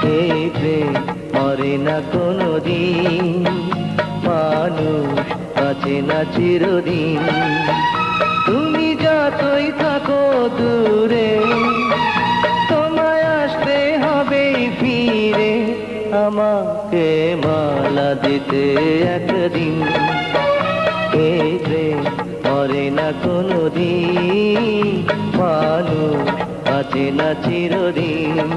এই প্রেম মরে না কোনোদিন, মানুষ বাঁচে না চিরদিন। তুমি যতই থাকো দূরে, তোমায় আসতে হবে ফিরে, আমাকে মালা দিতে একদিন। এই প্রেম মরে না কোনোদিন, মানুষ বাঁচে না চিরদিন।